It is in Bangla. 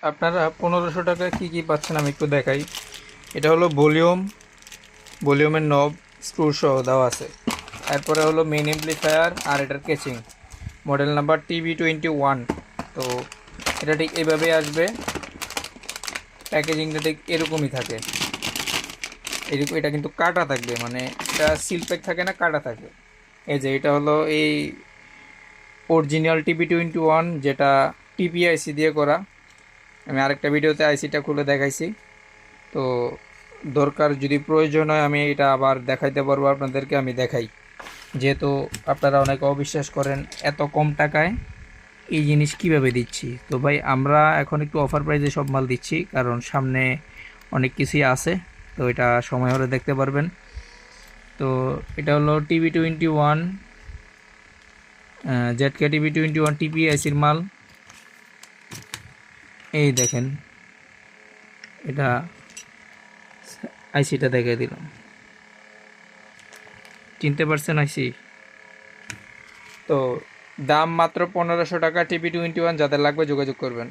আপনারা 1500 টাকায় কী কী পাচ্ছেন আমি একটু দেখাই। এটা হলো ভলিউমের নব, স্ক্রু সহ দেওয়া আছে। এরপরে হলো মেইন এমপ্লিফায়ার আর এটার কেচিং। Model number TB21। তো এটা ঠিক এভাবেই আসবে, প্যাকেজিংটা ঠিক এরকমই থাকে। এরকম এটা কিন্তু কাটা থাকবে, মানে এটা সিল প্যাক থাকে না, কাটা থাকে। এই যে এটা হলো এই অরিজিনাল TB21, যেটা TPIC দিয়ে করা। আমি আরেকটা ভিডিওতে আইসিটা খুলে দেখাইছি। তো দরকার যদি প্রয়োজন হয় আমি এটা আবার দেখাইতে পারবো আপনাদেরকে, আমি দেখাই। যেহেতু আপনারা অনেকে অবিশ্বাস করেন এত কম টাকায় এই জিনিস কিভাবে দিচ্ছি, তো ভাই আমরা এখন একটু অফার প্রাইসে সব মাল দিচ্ছি, কারণ সামনে অনেক কিছুই আছে। তো এটা সময় হলে দেখতে পারবেন। তো এটা হলো TB21, ZK TB21 TPICর মাল। এই দেখেন, এটা আইসিটা দেখাই দিলাম, চিনতে পারছেন আইসি? তো দাম মাত্র 1500 টাকা। TB21, যাদের লাগবে যোগাযোগ করবেন।